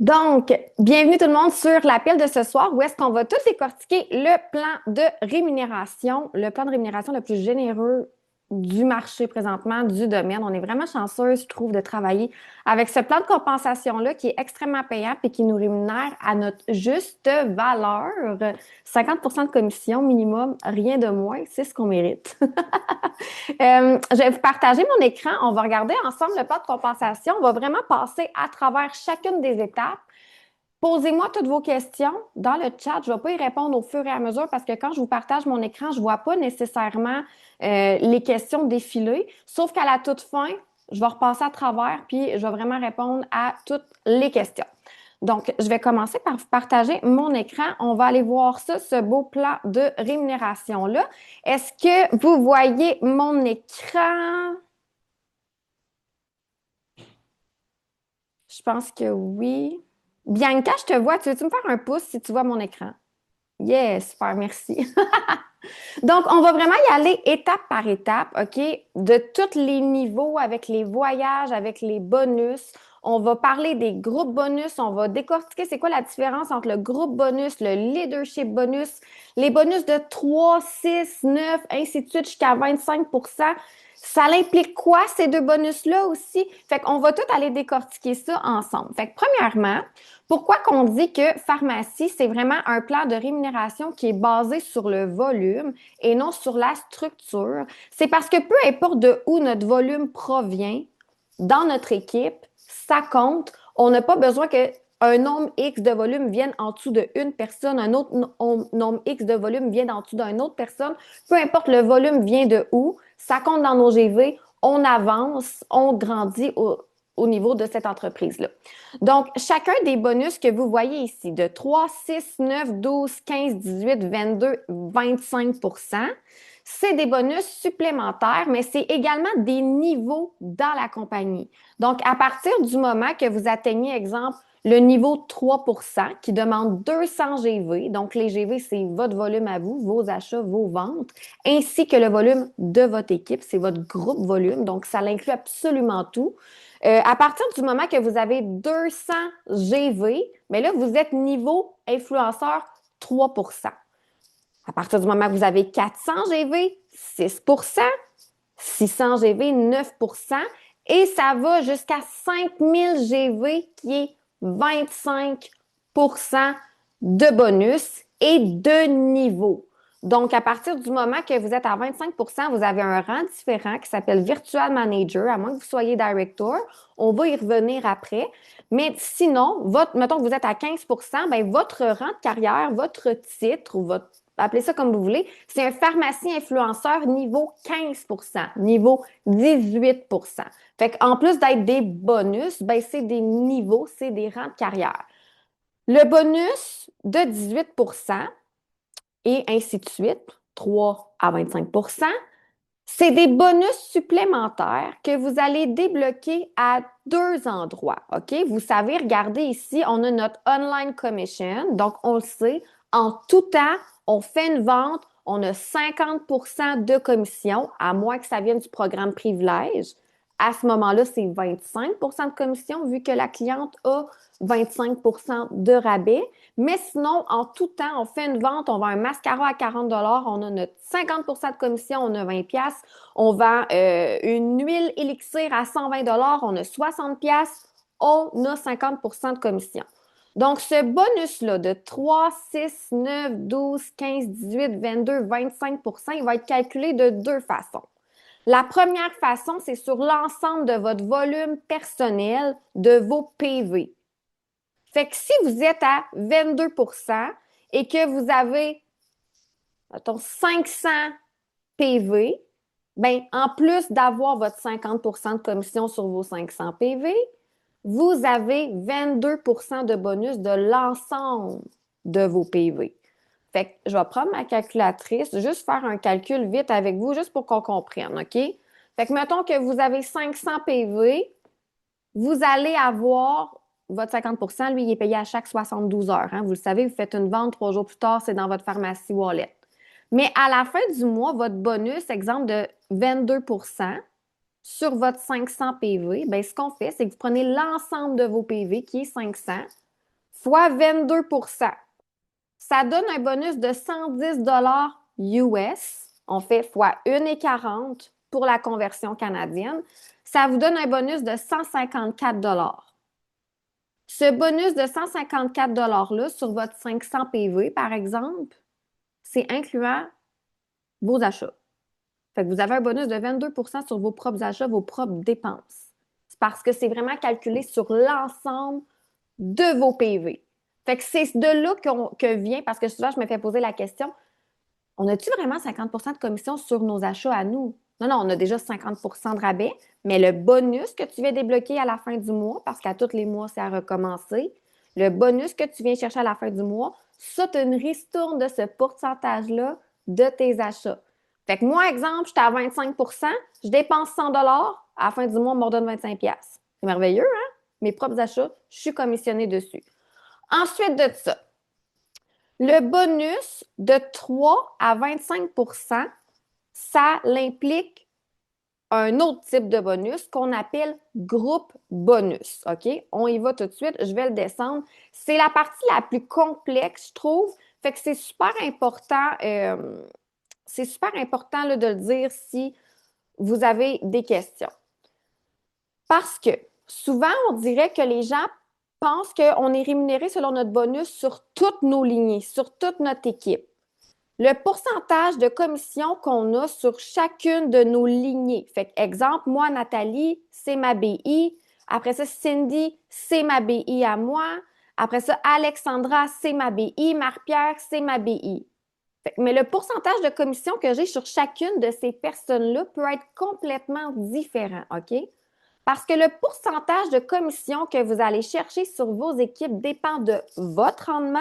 Donc, bienvenue tout le monde sur l'appel de ce soir où est-ce qu'on va tout décortiquer le plan de rémunération, le plan de rémunération le plus généreux du marché présentement, du domaine. On est vraiment chanceux, je trouve, de travailler avec ce plan de compensation-là qui est extrêmement payant et qui nous rémunère à notre juste valeur. 50 de commission minimum, rien de moins, c'est ce qu'on mérite. Je vais vous partager mon écran. On va regarder ensemble le plan de compensation. On va vraiment passer à travers chacune des étapes. Posez-moi toutes vos questions dans le chat. Je ne vais pas y répondre au fur et à mesure parce que quand je vous partage mon écran, je ne vois pas nécessairement les questions défiler. Sauf qu'à la toute fin, je vais repasser à travers puis je vais vraiment répondre à toutes les questions. Donc, je vais commencer par vous partager mon écran. On va aller voir ça, ce beau plan de rémunération-là. Est-ce que vous voyez mon écran? Je pense que oui. Bianca, je te vois. Tu veux-tu me faire un pouce si tu vois mon écran? Yes, super, merci. Donc, on va vraiment y aller étape par étape, OK? De tous les niveaux, avec les voyages, avec les bonus. On va parler des groupes bonus. On va décortiquer c'est quoi la différence entre le groupe bonus, le leadership bonus, les bonus de 3, 6, 9, ainsi de suite, jusqu'à 25%. Ça implique quoi, ces deux bonus-là aussi? Fait qu'on va tout aller décortiquer ça ensemble. Fait que premièrement, pourquoi qu'on dit que pharmacie, c'est vraiment un plan de rémunération qui est basé sur le volume et non sur la structure? C'est parce que peu importe de où notre volume provient dans notre équipe, ça compte. On n'a pas besoin que un nombre X de volume vienne en dessous d'une personne, un autre nombre X de volume vienne en dessous d'une autre personne. Peu importe le volume vient de où, ça compte dans nos GV, on avance, on grandit au niveau de cette entreprise-là. Donc, chacun des bonus que vous voyez ici, de 3, 6, 9, 12, 15, 18, 22, 25 c'est des bonus supplémentaires, mais c'est également des niveaux dans la compagnie. Donc, à partir du moment que vous atteignez, exemple, le niveau 3 qui demande 200 GV, donc les GV, c'est votre volume à vous, vos achats, vos ventes, ainsi que le volume de votre équipe, c'est votre groupe volume, donc ça inclut absolument tout. À partir du moment que vous avez 200 GV, mais là, vous êtes niveau influenceur 3 à partir du moment que vous avez 400 GV, 6 600 GV, 9 et ça va jusqu'à 5000 GV qui est 25 de bonus et de niveau. Donc, à partir du moment que vous êtes à 25 vous avez un rang différent qui s'appelle Virtual Manager, à moins que vous soyez Director. On va y revenir après. Mais sinon, mettons que vous êtes à 15 ben, votre rang de carrière, votre titre ou votre appelez ça comme vous voulez, c'est un pharmacien influenceur niveau 15 niveau 18 Fait qu'en plus d'être des bonus, ben c'est des niveaux, c'est des rangs de carrière. Le bonus de 18 et ainsi de suite, 3 à 25 c'est des bonus supplémentaires que vous allez débloquer à deux endroits. OK? Vous savez, regardez ici, on a notre online commission. Donc, on le sait, en tout temps, on fait une vente, on a 50 de commission, à moins que ça vienne du programme privilège. À ce moment-là, c'est 25 de commission vu que la cliente a 25 de rabais. Mais sinon, en tout temps, on fait une vente, on vend un mascara à 40 on a notre 50 de commission, on a 20 on vend une huile élixir à 120 on a 60 on a 50 de commission. Donc, ce bonus-là de 3, 6, 9, 12, 15, 18, 22, 25 il va être calculé de deux façons. La première façon, c'est sur l'ensemble de votre volume personnel de vos PV. Fait que si vous êtes à 22 et que vous avez, mettons, 500 PV, ben, en plus d'avoir votre 50 de commission sur vos 500 PV, vous avez 22 de bonus de l'ensemble de vos PV. Fait que je vais prendre ma calculatrice, juste faire un calcul vite avec vous, juste pour qu'on comprenne, OK? Fait que mettons que vous avez 500 PV, vous allez avoir votre 50 lui, il est payé à chaque 72 heures. Hein? Vous le savez, vous faites une vente 3 jours plus tard, c'est dans votre pharmacie Wallet. Mais à la fin du mois, votre bonus, exemple de 22 sur votre 500 PV, bien, ce qu'on fait, c'est que vous prenez l'ensemble de vos PV, qui est 500, fois 22 ça donne un bonus de 110 US. On fait fois 1,40 pour la conversion canadienne. Ça vous donne un bonus de 154 Ce bonus de 154 $-là sur votre 500 PV, par exemple, c'est incluant vos achats. Fait que vous avez un bonus de 22 sur vos propres achats, vos propres dépenses. C'est parce que c'est vraiment calculé sur l'ensemble de vos PV. Fait que c'est de là que vient, parce que souvent je me fais poser la question, on a-tu vraiment 50 de commission sur nos achats à nous? Non, on a déjà 50 de rabais, mais le bonus que tu viens débloquer à la fin du mois, parce qu'à tous les mois, c'est à recommencer, le bonus que tu viens chercher à la fin du mois, ça te ristourne de ce pourcentage-là de tes achats. Fait que moi, exemple, j'étais à 25 je dépense 100 à la fin du mois, on me redonne 25 C'est merveilleux, hein? Mes propres achats, je suis commissionnée dessus. Ensuite de ça, le bonus de 3 à 25 ça l'implique un autre type de bonus qu'on appelle groupe bonus. OK? On y va tout de suite. Je vais le descendre. C'est la partie la plus complexe, je trouve. Fait que c'est super important là, de le dire si vous avez des questions. Parce que souvent, on dirait que les gens pensent qu'on est rémunéré selon notre bonus sur toutes nos lignées, sur toute notre équipe. Le pourcentage de commission qu'on a sur chacune de nos lignées. Fait que, exemple, moi, Nathalie, c'est ma BI. Après ça, Cindy, c'est ma BI à moi. Après ça, Alexandra, c'est ma BI. Marie-Pierre, c'est ma BI. Mais le pourcentage de commission que j'ai sur chacune de ces personnes-là peut être complètement différent, OK? Parce que le pourcentage de commission que vous allez chercher sur vos équipes dépend de votre rendement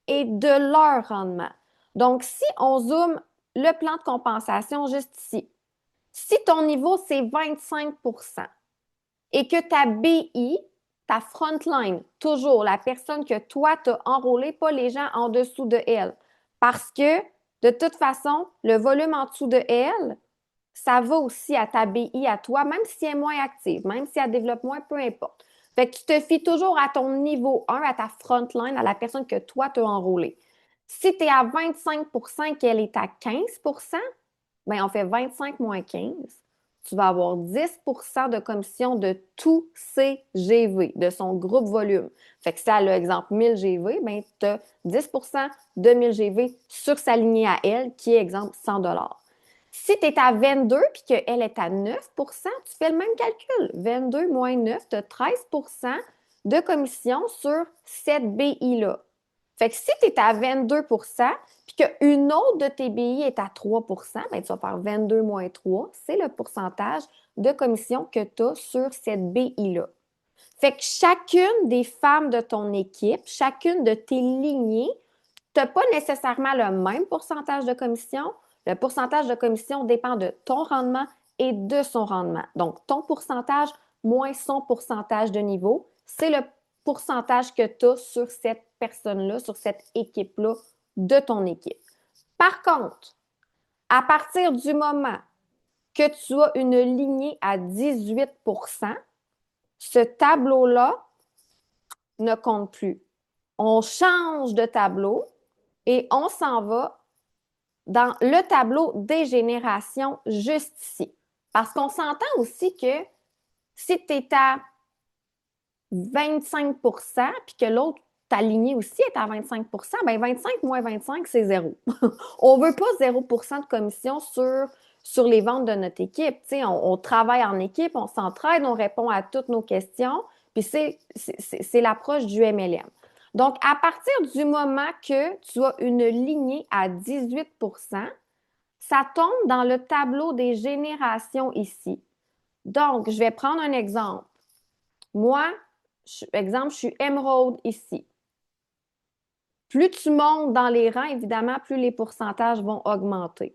et de leur rendement. Donc, si on zoome le plan de compensation juste ici, si ton niveau, c'est 25 et que ta BI, ta frontline, toujours la personne que toi, tu as enrôlée, pas les gens en dessous de elle, parce que de toute façon, le volume en dessous de elle, ça va aussi à ta BI, à toi, même si elle est moins active, même si elle développe moins, peu importe. Fait que tu te fies toujours à ton niveau 1, à ta frontline, à la personne que toi, tu as enrôlée. Si tu es à 25 et qu'elle est à 15 bien, on fait 25 moins 15. Tu vas avoir 10 de commission de tout CGV, de son groupe volume. Fait que si elle a, exemple, 1000 GV, bien, tu as 10 de 1000 GV sur sa lignée à elle, qui est, exemple, 100 Si tu es à 22 puis qu'elle est à 9 tu fais le même calcul. 22 moins 9, tu as 13 de commission sur cette BI-là. Fait que si tu es à 22 puis qu'une autre de tes BI est à 3 bien, tu vas faire 22 moins 3, c'est le pourcentage de commission que tu as sur cette BI-là. Fait que chacune des femmes de ton équipe, chacune de tes lignées, tu n'as pas nécessairement le même pourcentage de commission. Le pourcentage de commission dépend de ton rendement et de son rendement. Donc, ton pourcentage moins son pourcentage de niveau, c'est le pourcentage que tu as sur cette personne-là, sur cette équipe-là de ton équipe. Par contre, à partir du moment que tu as une lignée à 18 ce tableau-là ne compte plus. On change de tableau et on s'en va dans le tableau des générations juste ici. Parce qu'on s'entend aussi que si tu es à 25 puis que l'autre, ta lignée aussi est à 25 bien 25 moins 25, c'est zéro. On ne veut pas 0 de commission sur les ventes de notre équipe. On travaille en équipe, on s'entraide, on répond à toutes nos questions, puis c'est l'approche du MLM. Donc, à partir du moment que tu as une lignée à 18 ça tombe dans le tableau des générations ici. Donc, je vais prendre un exemple. Moi, exemple, je suis émeraude ici. Plus tu montes dans les rangs, évidemment, plus les pourcentages vont augmenter.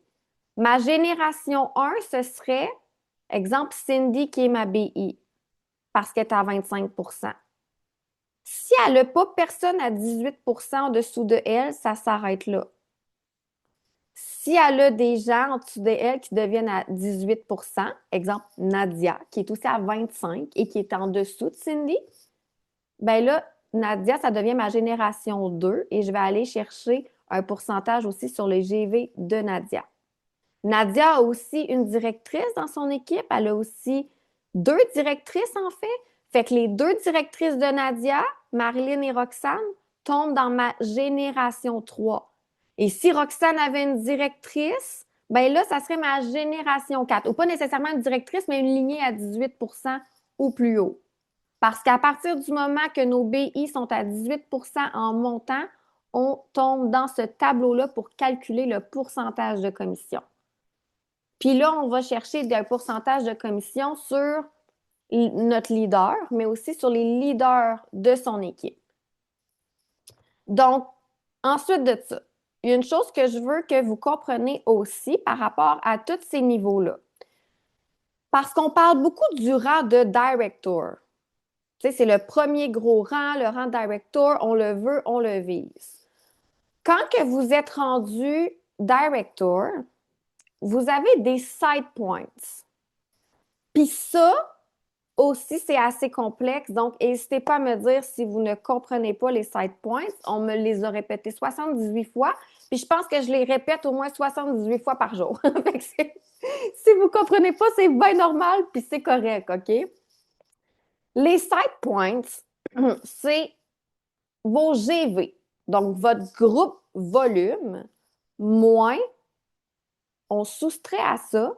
Ma génération 1, ce serait, exemple, Cindy qui est ma BI, parce qu'elle est à 25 Si elle n'a pas personne à 18 en dessous de elle, ça s'arrête là. Si elle a des gens en dessous d'elle qui deviennent à 18 exemple Nadia, qui est aussi à 25 et qui est en dessous de Cindy, bien là, Nadia, ça devient ma génération 2 et je vais aller chercher un pourcentage aussi sur les GV de Nadia. Nadia a aussi une directrice dans son équipe. Elle a aussi 2 directrices, en fait. Fait que les 2 directrices de Nadia, Marilyn et Roxane, tombent dans ma génération 3. Et si Roxane avait une directrice, ben là, ça serait ma génération 4. Ou pas nécessairement une directrice, mais une lignée à 18 ou plus haut. Parce qu'à partir du moment que nos BI sont à 18 en montant, on tombe dans ce tableau-là pour calculer le pourcentage de commission. Puis là, on va chercher un pourcentage de commission sur notre leader, mais aussi sur les leaders de son équipe. Donc, ensuite de ça, il y a une chose que je veux que vous compreniez aussi par rapport à tous ces niveaux-là. Parce qu'on parle beaucoup du rang de director. Tu sais, c'est le premier gros rang, le rang director, on le veut, on le vise. Quand que vous êtes rendu director, vous avez des side points. Puis ça aussi, c'est assez complexe. Donc, n'hésitez pas à me dire si vous ne comprenez pas les side points. On me les a répétés 78 fois. Puis je pense que je les répète au moins 78 fois par jour. Si vous ne comprenez pas, c'est bien normal, puis c'est correct, OK? Les side points, c'est vos GV. Donc, votre groupe volume moins, on soustrait à ça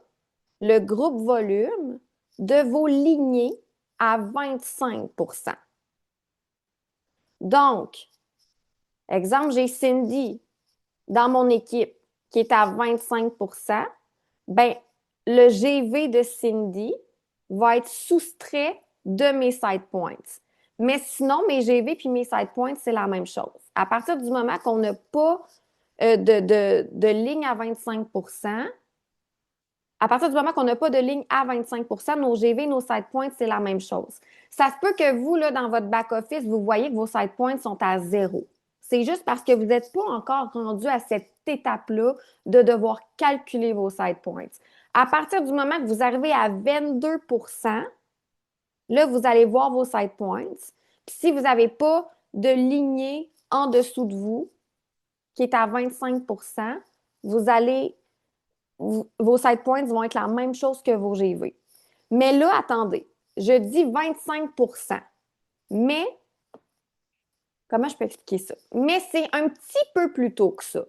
le groupe volume de vos lignées à 25 %. Donc, exemple, j'ai Cindy dans mon équipe qui est à 25 %. Bien, le GV de Cindy va être soustrait de mes side points. Mais sinon, mes GV puis mes side points, c'est la même chose. À partir du moment qu'on n'a pas de ligne à 25 %, à partir du moment qu'on n'a pas de ligne à 25 %, nos GV, nos side points, c'est la même chose. Ça se peut que vous, là, dans votre back-office, vous voyez que vos side points sont à 0. C'est juste parce que vous n'êtes pas encore rendu à cette étape-là de devoir calculer vos side points. À partir du moment que vous arrivez à 22 %, là, vous allez voir vos side points. Puis si vous n'avez pas de lignée en dessous de vous, qui est à 25 %, vous allez vos side points vont être la même chose que vos GV. Mais là, attendez, je dis 25 %. Mais, comment je peux expliquer ça? Mais c'est un petit peu plus tôt que ça.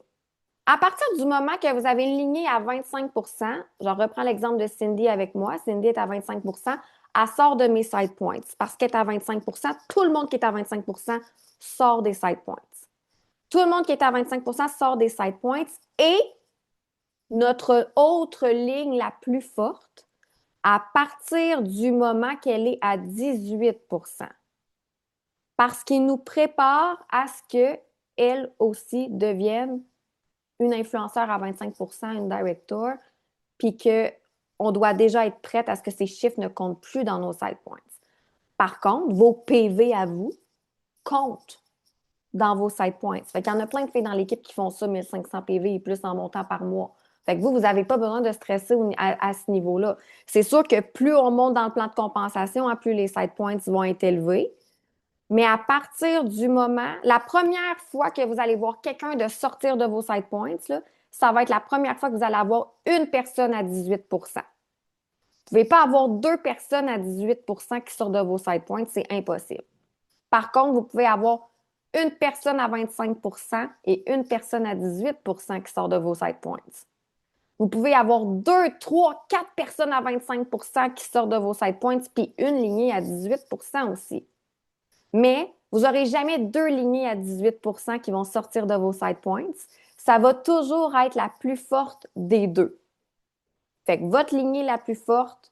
À partir du moment que vous avez une lignée à 25 %, je reprends l'exemple de Cindy avec moi. Cindy est à 25 %, elle sort de mes side points. Parce qu'elle est à 25 %, tout le monde qui est à 25 % sort des side points. Tout le monde qui est à 25 % sort des side points et notre autre ligne la plus forte, à partir du moment qu'elle est à 18 %. Parce qu'il nous prépare à ce qu'elle aussi devienne une influenceur à 25 %, une director, puis qu'on doit déjà être prête à ce que ces chiffres ne comptent plus dans nos side points. Par contre, vos PV à vous comptent dans vos side points. Fait qu'il y en a plein de filles dans l'équipe qui font ça, 1500 PV et plus en montant par mois. Fait que vous n'avez pas besoin de stresser à ce niveau-là. C'est sûr que plus on monte dans le plan de compensation, plus les side points vont être élevés. Mais à partir du moment, la première fois que vous allez voir quelqu'un de sortir de vos side points, là, ça va être la première fois que vous allez avoir une personne à 18 %. Vous ne pouvez pas avoir 2 personnes à 18 % qui sortent de vos side points, c'est impossible. Par contre, vous pouvez avoir une personne à 25 % et une personne à 18 % qui sort de vos side points. Vous pouvez avoir 2, 3, 4 personnes à 25 % qui sortent de vos side points, puis une lignée à 18 % aussi. Mais vous n'aurez jamais 2 lignées à 18 % qui vont sortir de vos side points. Ça va toujours être la plus forte des deux. Fait que votre lignée la plus forte,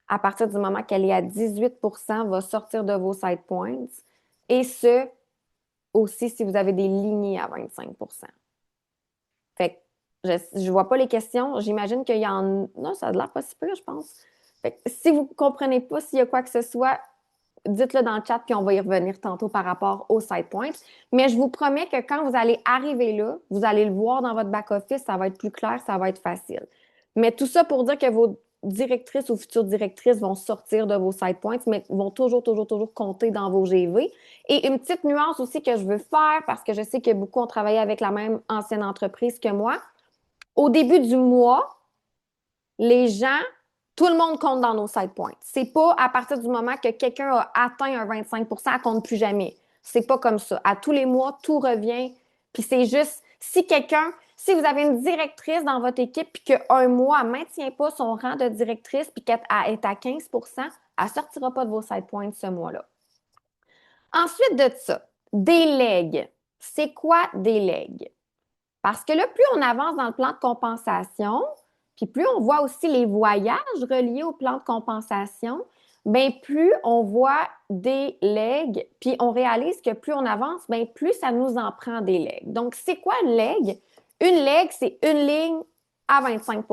à partir du moment qu'elle est à 18 % va sortir de vos side points. Et ce, aussi si vous avez des lignées à 25 %. Fait que je ne vois pas les questions. J'imagine qu'il y en... Non, ça a l'air pas si peu, je pense. Fait que si vous ne comprenez pas s'il y a quoi que ce soit, dites-le dans le chat, puis on va y revenir tantôt par rapport aux side points. Mais je vous promets que quand vous allez arriver là, vous allez le voir dans votre back-office, ça va être plus clair, ça va être facile. Mais tout ça pour dire que directrices ou futures directrices vont sortir de vos side points, mais vont toujours, toujours, toujours compter dans vos GV. Et une petite nuance aussi que je veux faire, parce que je sais que beaucoup ont travaillé avec la même ancienne entreprise que moi. Au début du mois, les gens, tout le monde compte dans nos side points. C'est pas à partir du moment que quelqu'un a atteint un 25 elle compte plus jamais. C'est pas comme ça. À tous les mois, tout revient. Puis c'est juste, si vous avez une directrice dans votre équipe puis qu'un mois, elle ne maintient pas son rang de directrice puis qu'elle est à 15 elle ne sortira pas de vos side points ce mois-là. Ensuite de ça, délègue. C'est quoi délègue? Parce que là, plus on avance dans le plan de compensation, puis plus on voit aussi les voyages reliés au plan de compensation, bien plus on voit des legs, puis on réalise que plus on avance, bien plus ça nous en prend des legs. Donc, c'est quoi une leg? Une leg, c'est une ligne à 25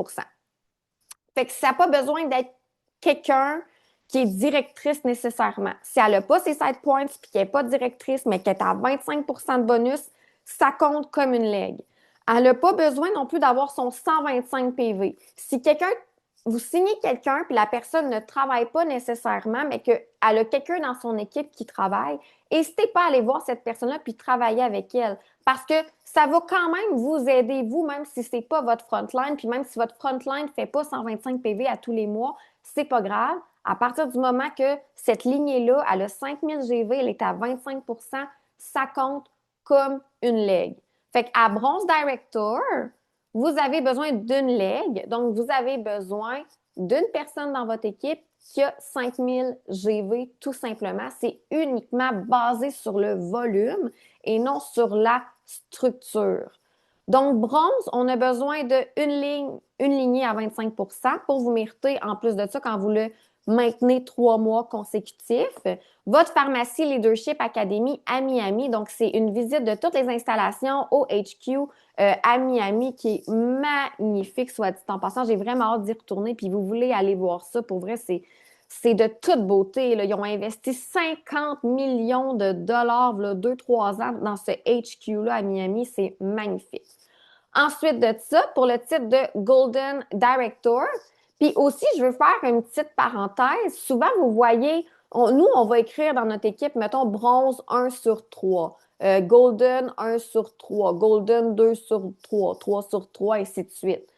Fait que ça n'a pas besoin d'être quelqu'un qui est directrice nécessairement. Si elle n'a pas ses side points puis qu'elle n'est pas directrice, mais qu'elle est à 25 de bonus, ça compte comme une leg. Elle n'a pas besoin non plus d'avoir son 125 PV. Si vous signez quelqu'un puis la personne ne travaille pas nécessairement, mais qu'elle a quelqu'un dans son équipe qui travaille, n'hésitez pas à aller voir cette personne-là puis travailler avec elle. Parce que ça va quand même vous aider, vous, même si ce n'est pas votre frontline, puis même si votre frontline ne fait pas 125 PV à tous les mois, c'est pas grave. À partir du moment que cette lignée-là, elle a 5000 GV, elle est à 25 ça compte comme une leg. Fait qu'à Bronze Director, vous avez besoin d'une leg, donc vous avez besoin d'une personne dans votre équipe qui a 5000 GV tout simplement. C'est uniquement basé sur le volume et non sur la structure. Donc, bronze, on a besoin d'une lignée à 25 pour vous mériter, en plus de ça, quand vous le maintenez 3 mois consécutifs. Votre pharmacie Leadership Academy à Miami, donc c'est une visite de toutes les installations au HQ à Miami qui est magnifique, soit dit en passant. J'ai vraiment hâte d'y retourner, puis vous voulez aller voir ça. Pour vrai, c'est de toute beauté. Là. Ils ont investi 50 millions de dollars, 2-3 ans, dans ce HQ-là à Miami. C'est magnifique. Ensuite de ça, pour le titre de Golden Director, puis aussi, je veux faire une petite parenthèse. Souvent, vous voyez, nous, on va écrire dans notre équipe, mettons, bronze 1 sur 3, golden 1 sur 3, golden 2 sur 3, 3 sur 3, et ainsi de suite.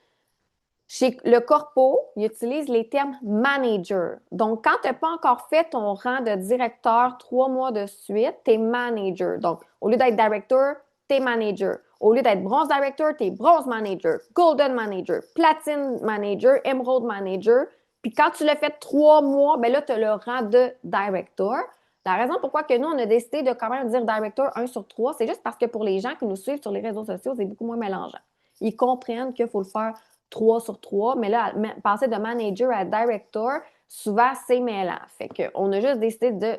Chez le corpo, il utilise les termes manager. Donc, quand tu n'as pas encore fait ton rang de directeur 3 mois de suite, tu es manager. Donc, au lieu d'être director, tu es manager. Au lieu d'être bronze director, tu es bronze manager, golden manager, platine manager, emerald manager. Puis quand tu l'as fait 3 mois, ben là, tu as le rang de director. La raison pourquoi que nous, on a décidé de quand même dire director 1 sur 3, c'est juste parce que pour les gens qui nous suivent sur les réseaux sociaux, c'est beaucoup moins mélangeant. Ils comprennent qu'il faut le faire 3 sur 3, mais là, passer de manager à director, souvent, c'est mêlant. Fait qu'on a juste décidé de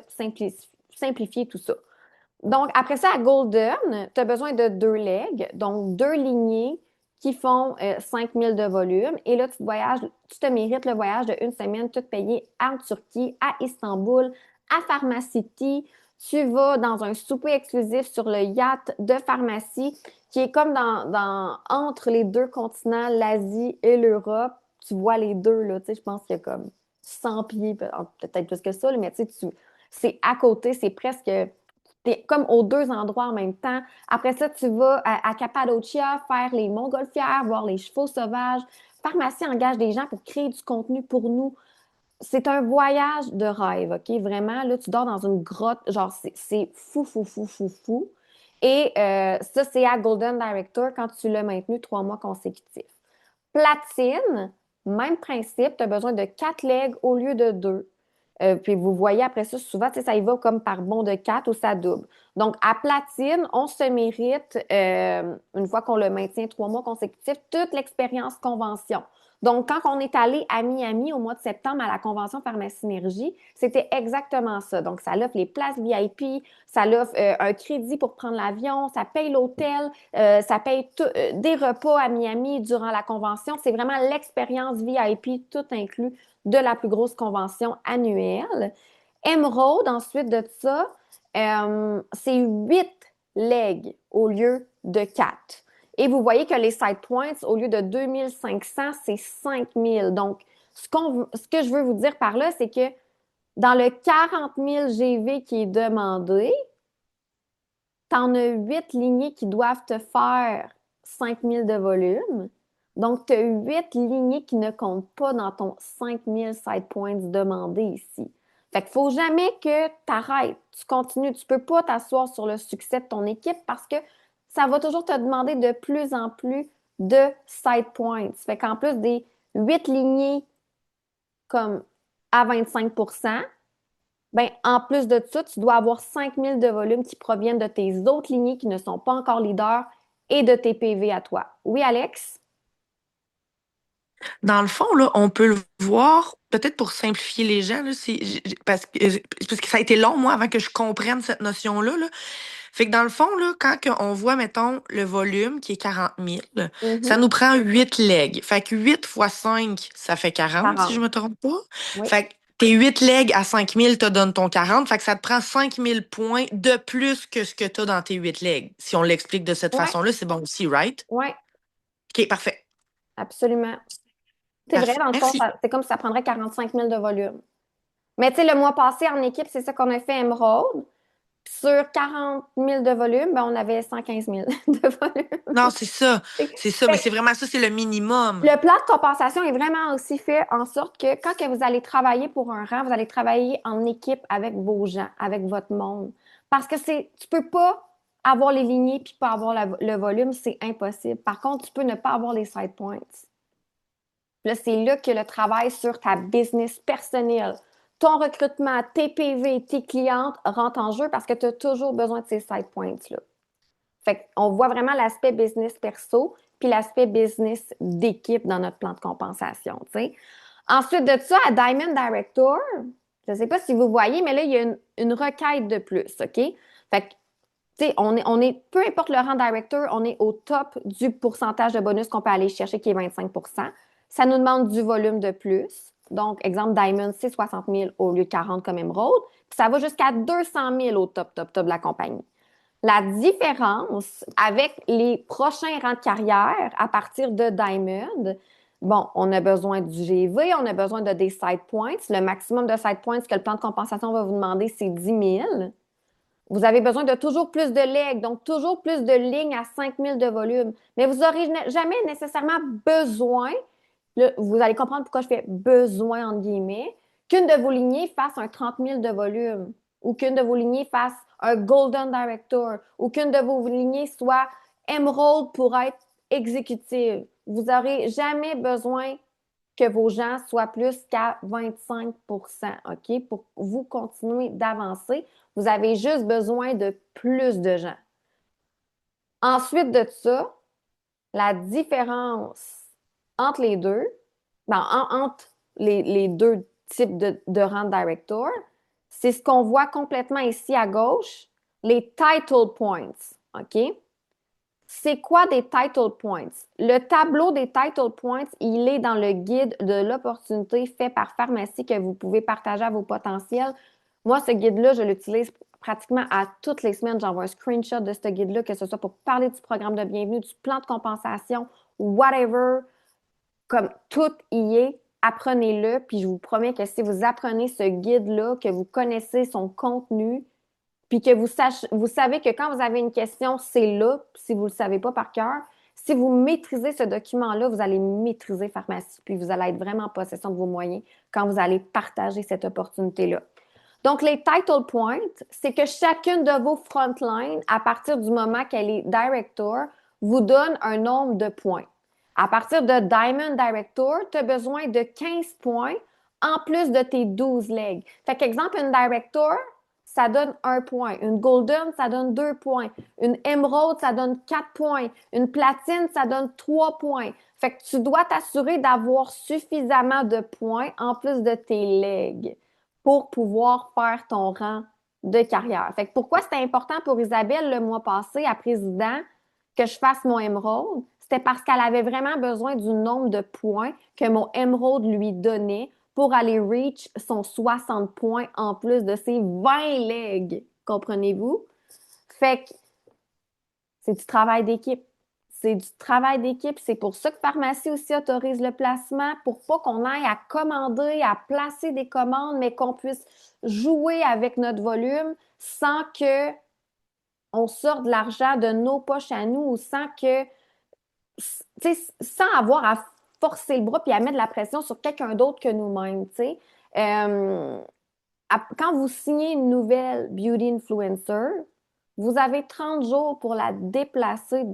simplifier tout ça. Donc, après ça, à Golden, tu as besoin de 2 legs, donc 2 lignées qui font 5000 de volume. Et là, tu te mérites le voyage de 1 semaine, tout payé en Turquie, à Istanbul, à Pharmacity. Tu vas dans un souper exclusif sur le yacht de Pharmacie, qui est comme entre les deux continents, l'Asie et l'Europe. Tu vois les deux, là, tu sais, je pense qu'il y a comme 100 pieds, peut-être plus que ça, mais tu sais, c'est à côté, c'est presque t'es comme aux deux endroits en même temps. Après ça, tu vas à Cappadocia faire les montgolfières, voir les chevaux sauvages. Pharmacie engage des gens pour créer du contenu pour nous. C'est un voyage de rêve, OK? Vraiment, là, tu dors dans une grotte. Genre, c'est fou, fou, fou, fou, fou. Et ça, c'est à Golden Director quand tu l'as maintenu 3 mois consécutifs. Platine, même principe, tu as besoin de 4 legs au lieu de 2. Puis vous voyez après ça, souvent, ça y va comme par bond de 4 ou ça double. Donc, à platine, on se mérite, une fois qu'on le maintient 3 mois consécutifs, toute l'expérience convention. Donc, quand on est allé à Miami au mois de septembre à la convention Pharmacinergie, c'était exactement ça. Donc, ça offre les places VIP, ça offre un crédit pour prendre l'avion, ça paye l'hôtel, ça paye des repas à Miami durant la convention. C'est vraiment l'expérience VIP, tout inclus de la plus grosse convention annuelle. Emerald, ensuite de ça, c'est 8 legs au lieu de 4. Et vous voyez que les side points, au lieu de 2500, c'est 5000. Donc, Ce que je veux vous dire par là, c'est que dans le 40 000 GV qui est demandé, tu en as 8 lignées qui doivent te faire 5 000 de volume. Donc, tu as 8 lignées qui ne comptent pas dans ton 5 000 side points demandé ici. Fait qu'il ne faut jamais que tu arrêtes. Tu continues. Tu ne peux pas t'asseoir sur le succès de ton équipe parce que ça va toujours te demander de plus en plus de side points. Fait qu'en plus des 8 lignées comme à 25 ben, en plus de ça, tu dois avoir 5 000 de volume qui proviennent de tes autres lignées qui ne sont pas encore leaders et de tes PV à toi. Oui, Alex? Dans le fond, là, on peut le voir, peut-être pour simplifier les gens, là, parce que ça a été long, moi, avant que je comprenne cette notion-là. Là. Fait que dans le fond, là, quand on voit, mettons, le volume qui est 40 000, ça Mhm. nous prend 8 legs. Fait que 8 fois 5, ça fait 40, si je 40. me trompe pas. Oui, Fait que tes 8 legs à 5 000 te donnent ton 40. Fait que ça te prend 5 000 points de plus que ce que tu as dans tes 8 legs. Si on l'explique de cette oui, façon-là, c'est bon aussi, right? oui, OK, parfait. absolument. C'est vrai, Parfait. dans le fond, Merci. c'est comme si ça prendrait 45 000 de volume. Mais tu sais, le mois passé, en équipe, c'est ça qu'on a fait Emerald. Puis sur 40 000 de volume, ben, on avait 115 000 de Non, volume. c'est ça. C'est ça. Mais Fait c'est vraiment ça, c'est le minimum. le plan de compensation est vraiment aussi fait en sorte que quand que vous allez travailler pour un rang, vous allez travailler en équipe avec vos gens, avec votre monde. Parce que tu peux pas avoir les lignées puis pas avoir le volume, c'est impossible. Par contre, tu peux ne pas avoir les side points. Là, c'est là que le travail sur ta business personnelle, ton recrutement, tes PV, tes clientes rentrent en jeu parce que tu as toujours besoin de ces side points-là. Fait qu'on voit vraiment l'aspect business perso puis l'aspect business d'équipe dans notre plan de compensation. T'sais. Ensuite de ça, à Diamond Director, je ne sais pas si vous voyez, mais là, il y a une requête de plus, OK? Fait que, tu sais, peu importe le rang director, on est au top du pourcentage de bonus qu'on peut aller chercher, qui est 25. Ça nous demande du volume de plus. Donc, exemple, Diamond, c'est 60 000 au lieu de 40 comme Emerald. Puis ça va jusqu'à 200 000 au top, top, top de la compagnie. La différence avec les prochains rangs de carrière à partir de Diamond, bon, on a besoin du GV, on a besoin de des side points. Le maximum de side points que le plan de compensation va vous demander, c'est 10 000. Vous avez besoin de toujours plus de legs, donc toujours plus de lignes à 5 000 de volume. Mais vous n'aurez jamais nécessairement besoin, là, vous allez comprendre pourquoi je fais besoin, entre guillemets, qu'une de vos lignées fasse un 30 000 de volume ou qu'une de vos lignées fasse un Golden Director ou qu'une de vos lignées soit Emerald pour être exécutive. Vous n'aurez jamais besoin que vos gens soient plus qu'à 25 OK? Pour vous continuer d'avancer, vous avez juste besoin de plus de gens. Ensuite de ça, la différence entre les deux, ben, entre les deux types de rang director, c'est ce qu'on voit complètement ici à gauche, les title points. OK? C'est quoi des title points? Le tableau des title points, il est dans le guide de l'opportunité fait par Pharmacie que vous pouvez partager à vos potentiels. Moi, ce guide-là, je l'utilise pratiquement à toutes les semaines. J'envoie un screenshot de ce guide-là, que ce soit pour parler du programme de bienvenue, du plan de compensation, whatever, comme tout y est. Apprenez-le, puis je vous promets que si vous apprenez ce guide-là, que vous connaissez son contenu, puis que vous savez que quand vous avez une question, c'est là, si vous ne le savez pas par cœur. Si vous maîtrisez ce document-là, vous allez maîtriser pharmacie, puis vous allez être vraiment en possession de vos moyens quand vous allez partager cette opportunité-là. Donc, les title points, c'est que chacune de vos frontlines, à partir du moment qu'elle est director, vous donne un nombre de points. À partir de Diamond Director, tu as besoin de 15 points en plus de tes 12 legs. Fait qu'exemple, une Director, ça donne 1 point. Une Golden, ça donne 2 points. Une Emerald, ça donne 4 points. Une Platine, ça donne 3 points. Fait que tu dois t'assurer d'avoir suffisamment de points en plus de tes legs pour pouvoir faire ton rang de carrière. Fait que pourquoi c'était important pour Isabelle le mois passé, à président, que je fasse mon Emerald? C'était parce qu'elle avait vraiment besoin du nombre de points que mon Emerald lui donnait pour aller reach son 60 points en plus de ses 20 legs. Comprenez-vous? Fait que c'est du travail d'équipe. c'est du travail d'équipe. C'est pour ça que Pharmacie aussi autorise le placement, pour pas qu'on aille à commander, à placer des commandes, mais qu'on puisse jouer avec notre volume sans que on sorte de l'argent de nos poches à nous ou sans que, tu sais, sans avoir à forcer le bras puis à mettre de la pression sur quelqu'un d'autre que nous-mêmes, tu sais. Euh, Quand vous signez une nouvelle beauty influencer, vous avez 30 jours pour la déplacer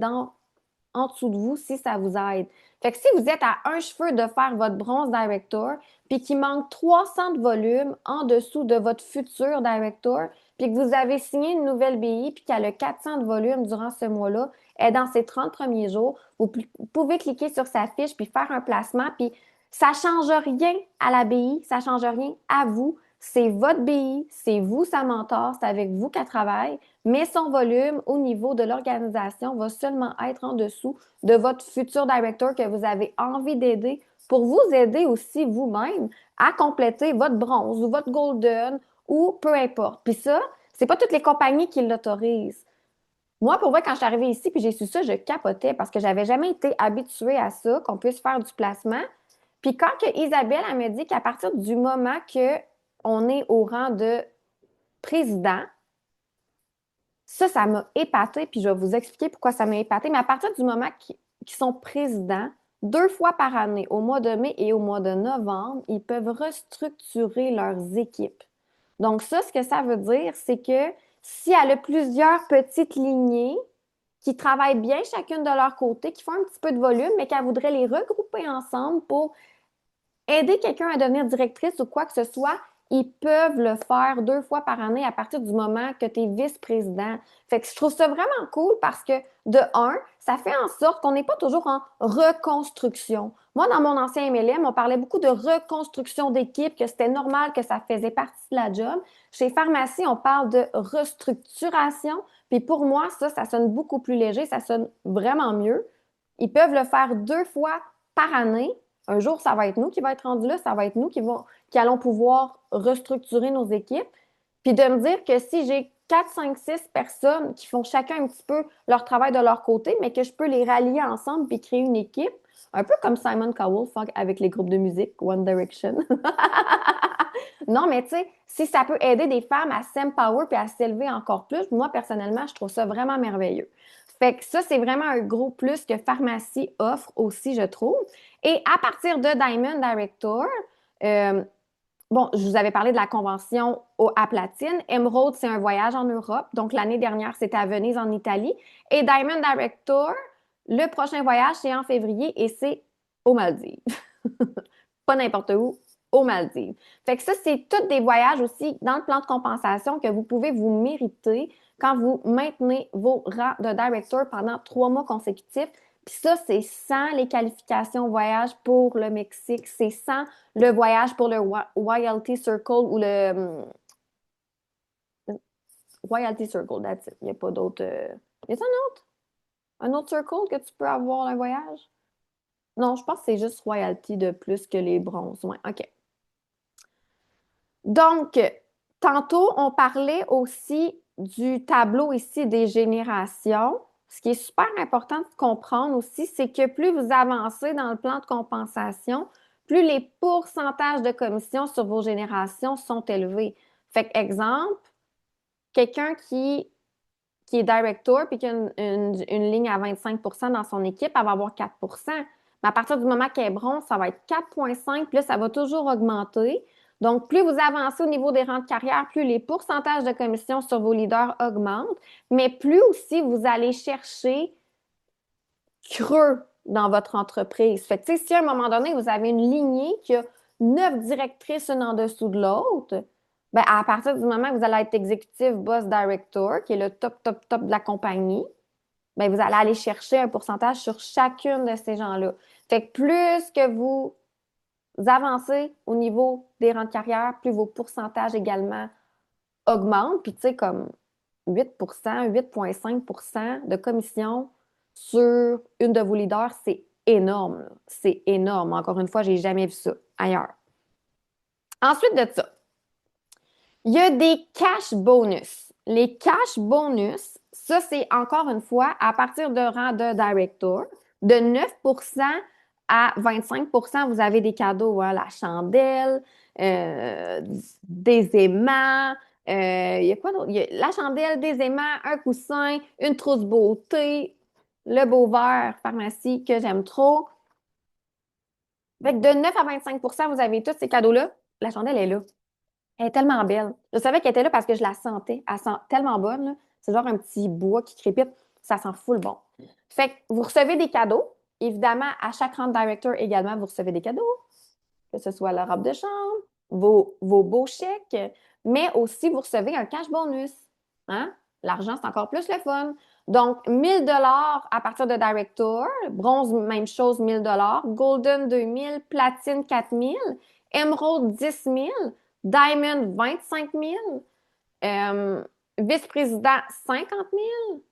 en dessous de vous si ça vous aide. Fait que si vous êtes à un cheveu de faire votre bronze director, puis qu'il manque 300 de volume en dessous de votre futur director, puis que vous avez signé une nouvelle BI, puis qu'elle a 400 de volume durant ce mois-là, et dans ces 30 premiers jours, vous pouvez cliquer sur sa fiche, puis faire un placement, puis ça ne change rien à la BI, ça ne change rien à vous. C'est votre BI, c'est vous sa mentor, c'est avec vous qu'elle travaille, mais son volume au niveau de l'organisation va seulement être en dessous de votre futur director que vous avez envie d'aider pour vous aider aussi vous-même à compléter votre bronze ou votre golden ou peu importe. Puis ça, c'est pas toutes les compagnies qui l'autorisent. Moi, pour vrai, quand je suis arrivée ici puis j'ai su ça, je capotais parce que j'avais jamais été habituée à ça, qu'on puisse faire du placement. Puis quand que Isabelle, elle me dit qu'à partir du moment que on est au rang de président, ça m'a épatée, puis je vais vous expliquer pourquoi ça m'a épatée. Mais à partir du moment qu'ils sont présidents, 2 fois par année, au mois de mai et au mois de novembre, ils peuvent restructurer leurs équipes. Donc ça, ce que ça veut dire, c'est que si elle a plusieurs petites lignées qui travaillent bien chacune de leur côté, qui font un petit peu de volume, mais qu'elle voudrait les regrouper ensemble pour aider quelqu'un à devenir directrice ou quoi que ce soit, ils peuvent le faire 2 fois par année à partir du moment que tu es vice-président. Fait que je trouve ça vraiment cool parce que, de un, ça fait en sorte qu'on n'est pas toujours en reconstruction. Moi, dans mon ancien MLM, on parlait beaucoup de reconstruction d'équipe, que c'était normal, que ça faisait partie de la job. Chez Pharmacie, on parle de restructuration. Puis pour moi, ça sonne beaucoup plus léger, ça sonne vraiment mieux. Ils peuvent le faire 2 fois par année. Un jour, ça va être nous qui va être rendu là, ça va être nous qui allons pouvoir restructurer nos équipes. Puis de me dire que si j'ai 4, 5, 6 personnes qui font chacun un petit peu leur travail de leur côté, mais que je peux les rallier ensemble puis créer une équipe, un peu comme Simon Cowell avec les groupes de musique One Direction. Non, mais tu sais, si ça peut aider des femmes à s'empower puis à s'élever encore plus, moi, personnellement, je trouve ça vraiment merveilleux. Fait que ça, c'est vraiment un gros plus que Pharmacie offre aussi, je trouve. Et à partir de Diamond Director, euh, bon, je vous avais parlé de la convention à Platine. Emerald, c'est un voyage en Europe. Donc, l'année dernière, c'était à Venise, en Italie. Et Diamond Director, le prochain voyage, c'est en février et c'est aux Maldives. Pas n'importe où, aux Maldives. Fait que ça, c'est tous des voyages aussi dans le plan de compensation que vous pouvez vous mériter quand vous maintenez vos rangs de director pendant 3 mois consécutifs. Puis ça, c'est sans les qualifications voyage pour le Mexique, c'est sans le voyage pour le Royalty Circle ou le Royalty Circle, that's it. Il n'y a pas d'autre. Y a un autre? Un autre circle que tu peux avoir un voyage? Non, je pense que c'est juste royalty de plus que les bronzes. Ouais, OK. Donc, tantôt, on parlait aussi du tableau ici des générations. Ce qui est super important de comprendre aussi, c'est que plus vous avancez dans le plan de compensation, plus les pourcentages de commission sur vos générations sont élevés. Fait que, exemple, quelqu'un qui est director puis qui a une ligne à 25 dans son équipe, elle va avoir 4. Mais à partir du moment qu'elle est bronze, ça va être 4,5, puis là, ça va toujours augmenter. Donc, plus vous avancez au niveau des rangs de carrière, plus les pourcentages de commission sur vos leaders augmentent, mais plus aussi vous allez chercher creux dans votre entreprise. Fait que, tu sais, si à un moment donné, vous avez une lignée qui a 9 directrices une en dessous de l'autre, ben, à partir du moment où vous allez être exécutif boss director, qui est le top, top, top de la compagnie, ben, vous allez aller chercher un pourcentage sur chacune de ces gens-là. Fait que plus que vous avancez au niveau des rangs de carrière, plus vos pourcentages également augmentent. Puis, tu sais, comme 8 8,5 de commission sur une de vos leaders, c'est énorme. C'est énorme. Encore une fois, j'ai jamais vu ça ailleurs. Ensuite de ça, il y a des cash bonus. Les cash bonus, Ça, c'est encore une fois à partir de rang de director. De 9% à 25%, vous avez des cadeaux, hein, la chandelle, des aimants. Il y a quoi d'autre? Il y a la chandelle, des aimants, un coussin, une trousse beauté, le beau verre pharmacie que j'aime trop. Fait que de 9 à 25%, vous avez tous ces cadeaux-là. La chandelle est là. Elle est tellement belle. Je savais qu'elle était là parce que je la sentais. Elle sent tellement bonne, là. C'est genre un petit bois qui crépite. Ça sent full bon. Fait que vous recevez des cadeaux. Évidemment, à chaque rang de director également, vous recevez des cadeaux. Que ce soit la robe de chambre, vos beaux chèques, mais aussi vous recevez un cash bonus. Hein? L'argent, c'est encore plus le fun. Donc, 1 000 $ à partir de director, bronze, même chose, 1 000 $, golden, 2 000, platine, 4 000, émeraude, 10 000, diamond, 25 000, vice-président, 50 000,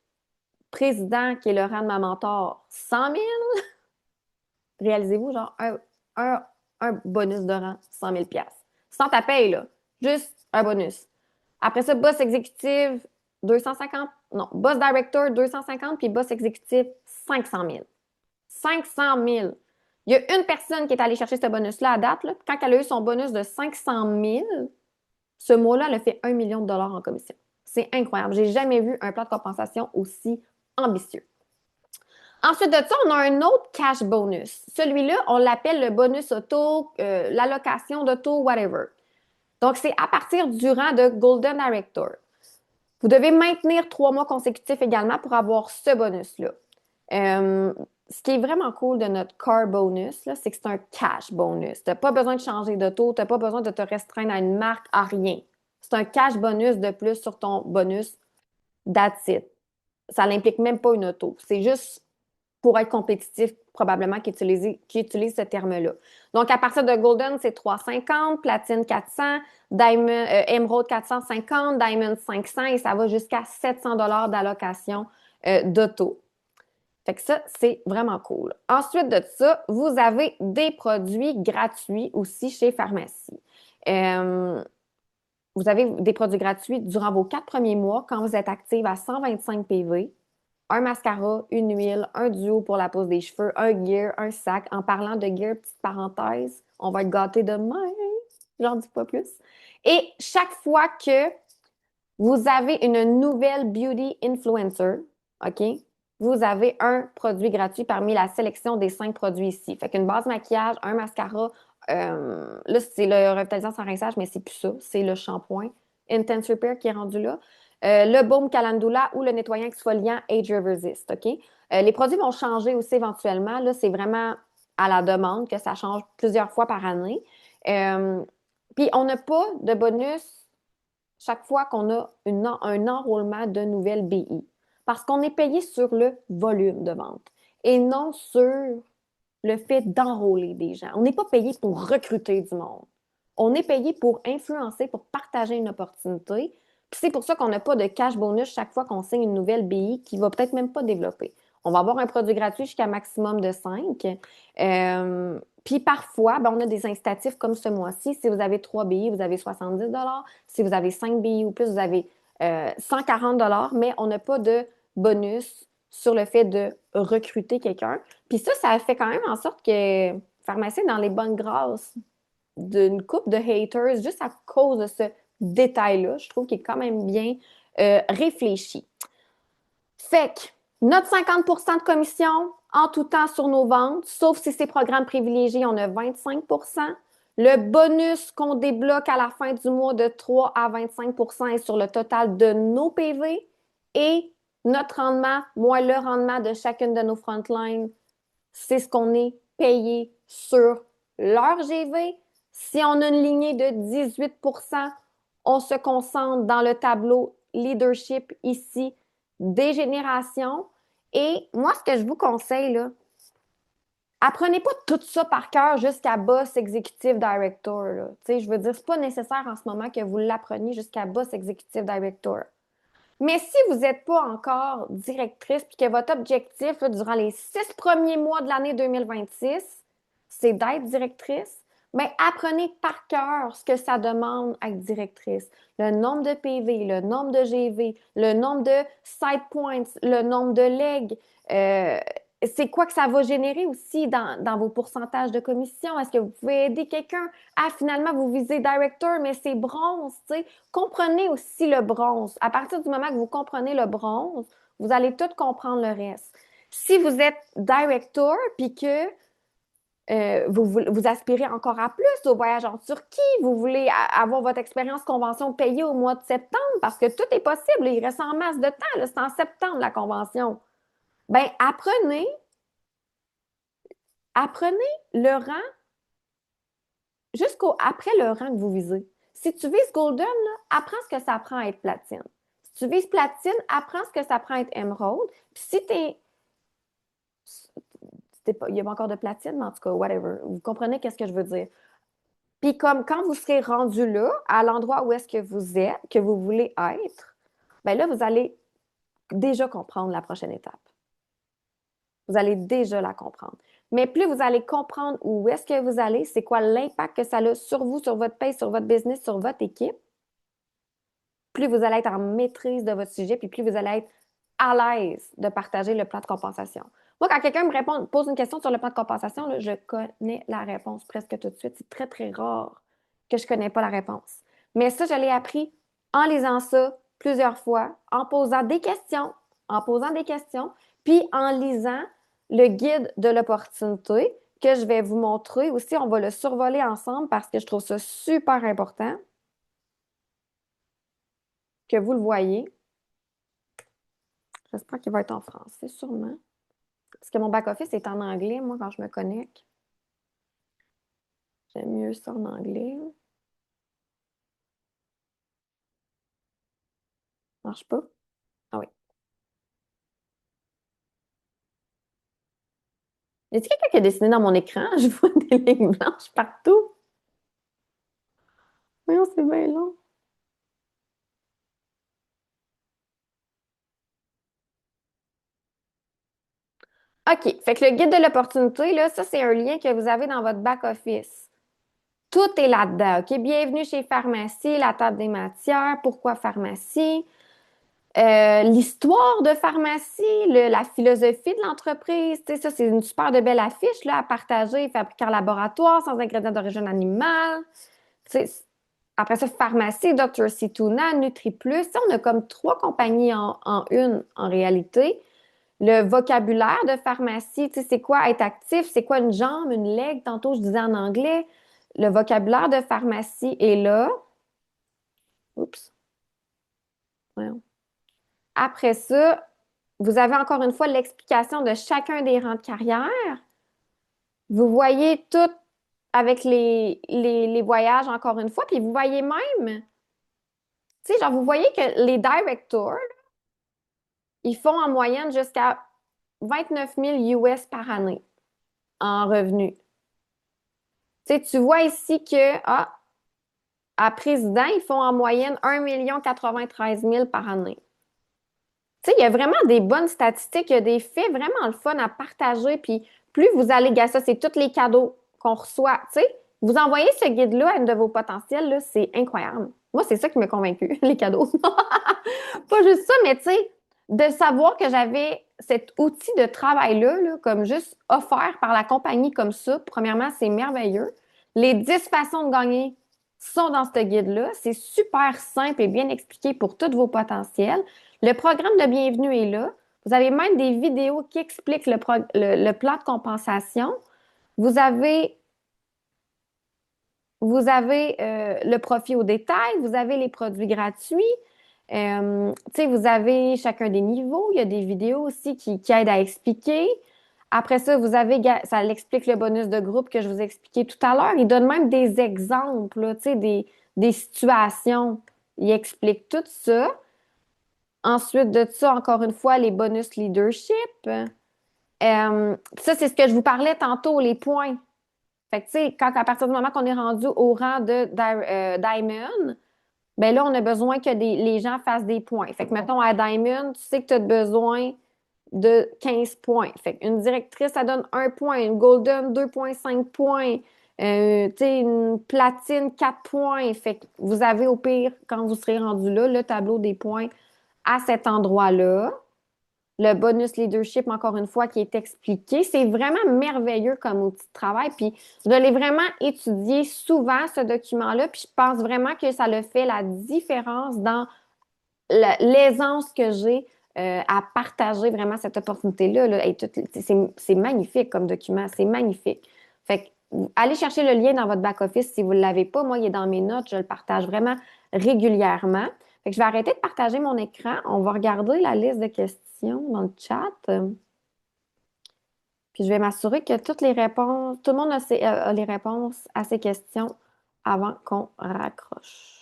président, qui est le rang de ma mentor, 100 000. Réalisez-vous, genre, un, un bonus de rang, 100 000 $. Sans ta paye, là. Juste un bonus. Après ça, boss exécutive, 250. Non, boss director, 250, puis boss exécutif, 500 000. 500 000. Il y a une personne qui est allée chercher ce bonus-là à date. Là. Quand elle a eu son bonus de 500 000, ce mois-là, elle a fait 1 million de dollars en commission. C'est incroyable. J'ai jamais vu un plan de compensation aussi ambitieux. Ensuite de ça, on a un autre cash bonus. Celui-là, on l'appelle le bonus auto, l'allocation d'auto, whatever. Donc, c'est à partir du rang de Golden Director. Vous devez maintenir 3 mois consécutifs également pour avoir ce bonus-là. Ce qui est vraiment cool de notre car bonus, là, c'est que c'est un cash bonus. Tu n'as pas besoin de changer d'auto, tu n'as pas besoin de te restreindre à une marque, à rien. C'est un cash bonus de plus sur ton bonus. That's it. Ça n'implique même pas une auto. C'est juste pour être compétitif, probablement qui utilise ce terme-là. Donc, à partir de Golden, c'est 350, Platine 400, Diamond, Emerald 450, Diamond 500 et ça va jusqu'à 700 $ d'allocation d'auto. Fait que ça, c'est vraiment cool. Ensuite de ça, vous avez des produits gratuits aussi chez Pharmacie. Vous avez des produits gratuits durant vos 4 premiers mois quand vous êtes active à 125 PV. Un mascara, une huile, un duo pour la pose des cheveux, un gear, un sac. En parlant de gear, petite parenthèse, on va être gâtés demain. J'en dis pas plus. Et chaque fois que vous avez une nouvelle beauty influencer, OK, vous avez un produit gratuit parmi la sélection des 5 produits ici. Fait qu'une base maquillage, un mascara, là, c'est le revitalisant sans rinçage, mais c'est plus ça. C'est le shampoing Intense Repair qui est rendu là. Le baume Calendula ou le nettoyant exfoliant Age Resist, OK? Les produits vont changer aussi éventuellement. Là, c'est vraiment à la demande que ça change plusieurs fois par année. Puis, on n'a pas de bonus chaque fois qu'on a un enrôlement de nouvelles BI. Parce qu'on est payé sur le volume de vente et non sur le fait d'enrôler des gens. On n'est pas payé pour recruter du monde. On est payé pour influencer, pour partager une opportunité. Puis c'est pour ça qu'on n'a pas de cash bonus chaque fois qu'on signe une nouvelle BI qui va peut-être même pas développer. On va avoir un produit gratuit jusqu'à un maximum de 5. Puis parfois, on a des incitatifs comme ce mois-ci. Si vous avez 3 BI, vous avez 70 $. Si vous avez 5 BI ou plus, vous avez 140 $, mais on n'a pas de bonus sur le fait de recruter quelqu'un. Puis ça fait quand même en sorte que Pharmacie est dans les bonnes grâces d'une couple de haters juste à cause de ce détail-là. Je trouve qu'il est quand même bien réfléchi. Fait que notre 50% de commission en tout temps sur nos ventes, sauf si c'est programme privilégié, on a 25%. Le bonus qu'on débloque à la fin du mois de 3 à 25% est sur le total de nos PV et notre rendement, moins le rendement de chacune de nos frontlines, c'est ce qu'on est payé sur leur GV. Si on a une lignée de 18%, on se concentre dans le tableau leadership ici des générations. Et moi, ce que je vous conseille, là, apprenez pas tout ça par cœur jusqu'à boss executive director. Là. Je veux dire, c'est pas nécessaire en ce moment que vous l'appreniez jusqu'à boss executive director. Mais si vous n'êtes pas encore directrice puis que votre objectif là, durant les 6 premiers mois de l'année 2026, c'est d'être directrice, Bien, apprenez par cœur ce que ça demande à être directrice. Le nombre de PV, le nombre de GV, le nombre de side points, le nombre de legs. C'est quoi que ça va générer aussi dans vos pourcentages de commission? Est-ce que vous pouvez aider quelqu'un à finalement vous viser director, mais c'est bronze, tu sais? Comprenez aussi le bronze. À partir du moment que vous comprenez le bronze, vous allez tout comprendre le reste. Si vous êtes director, puis que vous aspirez encore à plus au voyage en Turquie, vous voulez avoir votre expérience convention payée au mois de septembre parce que tout est possible, il reste en masse de temps, c'est en septembre la convention. Ben apprenez le rang jusqu'au après le rang que vous visez. Si tu vises Golden, là, apprends ce que ça prend à être platine. Si tu vises platine, apprends ce que ça prend à être émeraude. Puis si t'es il n'y a pas encore de platine, mais en tout cas, whatever. Vous comprenez qu'est-ce que je veux dire? Puis comme quand vous serez rendu là, à l'endroit où est-ce que vous êtes, que vous voulez être, bien là, vous allez déjà comprendre la prochaine étape. Vous allez déjà la comprendre. Mais plus vous allez comprendre où est-ce que vous allez, c'est quoi l'impact que ça a sur vous, sur votre paye, sur votre business, sur votre équipe, plus vous allez être en maîtrise de votre sujet, puis plus vous allez être à l'aise de partager le plan de compensation. Moi, quand quelqu'un pose une question sur le plan de compensation, là, je connais la réponse presque tout de suite. C'est très, très rare que je ne connais pas la réponse. Mais ça, je l'ai appris en lisant ça plusieurs fois, en posant des questions, puis en lisant le guide de l'opportunité que je vais vous montrer. Aussi, on va le survoler ensemble parce que je trouve ça super important que vous le voyez. J'espère qu'il va être en français, sûrement. Parce que mon back-office est en anglais, moi, quand je me connecte. J'aime mieux ça en anglais. Marche pas? Ah oui. Y a-t-il quelqu'un qui a dessiné dans mon écran? Je vois des lignes blanches partout. Voyons, c'est bien long. OK. Fait que le guide de l'opportunité, là, ça, c'est un lien que vous avez dans votre back-office. Tout est là-dedans, OK? Bienvenue chez Pharmacie, la table des matières. Pourquoi Pharmacie? L'histoire de Pharmacie, la philosophie de l'entreprise, ça, c'est une super de belle affiche là, à partager, fabriquée en laboratoire, sans ingrédients d'origine animale. T'sais, après ça, Pharmacie, Dr. Situna, NutriPlus. On a comme trois compagnies en une, en réalité. Le vocabulaire de pharmacie, c'est quoi être actif, c'est quoi une jambe, une leg, tantôt je disais en anglais. Le vocabulaire de pharmacie est là. Oups. Voyons. Après ça, vous avez encore une fois l'explication de chacun des rangs de carrière. Vous voyez tout avec les voyages encore une fois, puis vous voyez même, tu sais, genre, vous voyez que les directors, ils font en moyenne jusqu'à 29 000 US par année en revenus. Tu sais, tu vois ici que, à président, ils font en moyenne 1 93 000 par année. Tu sais, il y a vraiment des bonnes statistiques, il y a des faits vraiment le fun à partager. Puis plus vous allez, gars, ça, c'est tous les cadeaux qu'on reçoit. Tu sais, vous envoyez ce guide-là à une de vos potentiels, là, c'est incroyable. Moi, c'est ça qui m'a convaincu, les cadeaux. Pas juste ça, mais tu sais, de savoir que j'avais cet outil de travail-là, là, comme juste offert par la compagnie comme ça, premièrement, c'est merveilleux. Les 10 façons de gagner sont dans ce guide-là. C'est super simple et bien expliqué pour tous vos potentiels. Le programme de bienvenue est là. Vous avez même des vidéos qui expliquent le plan de compensation. Vous avez, le profit au détail, vous avez les produits gratuits. Vous avez chacun des niveaux. Il y a des vidéos aussi qui aident à expliquer. Après ça, ça l'explique le bonus de groupe que je vous ai expliqué tout à l'heure. Il donne même des exemples, là, des situations. Il explique tout ça. Ensuite de ça, encore une fois, les bonus leadership. Ça, c'est ce que je vous parlais tantôt, les points. Fait que, tu sais, à partir du moment qu'on est rendu au rang de Diamond, ben là, on a besoin que les gens fassent des points. Fait que, mettons, à Diamond, tu sais que tu as besoin de 15 points. Fait qu'une directrice, ça donne 1 point. Une Golden, 2,5 points. Tu sais, une platine 4 points. Fait que vous avez au pire, quand vous serez rendu là, le tableau des points à cet endroit-là. Le bonus leadership, encore une fois, qui est expliqué. C'est vraiment merveilleux comme outil de travail. Puis, je l'ai vraiment étudié souvent, ce document-là. Puis, je pense vraiment que ça le fait la différence dans l'aisance que j'ai à partager vraiment cette opportunité-là. Là. C'est magnifique comme document. C'est magnifique. Fait que, allez chercher le lien dans votre back-office si vous ne l'avez pas. Moi, il est dans mes notes. Je le partage vraiment régulièrement. Fait que je vais arrêter de partager mon écran. On va regarder la liste de questions dans le chat. Puis je vais m'assurer que toutes les réponses, tout le monde a les réponses à ces questions avant qu'on raccroche.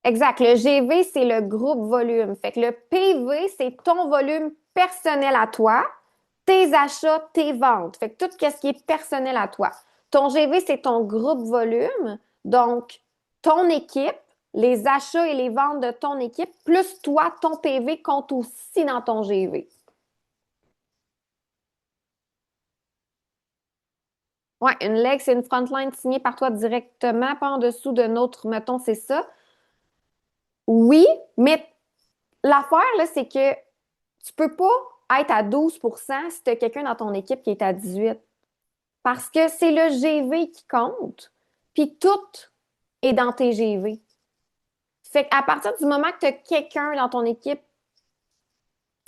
Exact. Le GV, c'est le groupe volume. Fait que le PV, c'est ton volume personnel à toi, tes achats, tes ventes. Fait que tout ce qui est personnel à toi. Ton GV, c'est ton groupe volume. Donc, ton équipe, les achats et les ventes de ton équipe, plus toi, ton PV compte aussi dans ton GV. Oui, une leg, c'est une frontline signée par toi directement, pas en dessous de notre, mettons, c'est ça. Oui, mais l'affaire, là, c'est que tu peux pas être à 12% si tu as quelqu'un dans ton équipe qui est à 18. Parce que c'est le GV qui compte. Puis tout est dans tes GV. Fait qu'à partir du moment que tu as quelqu'un dans ton équipe,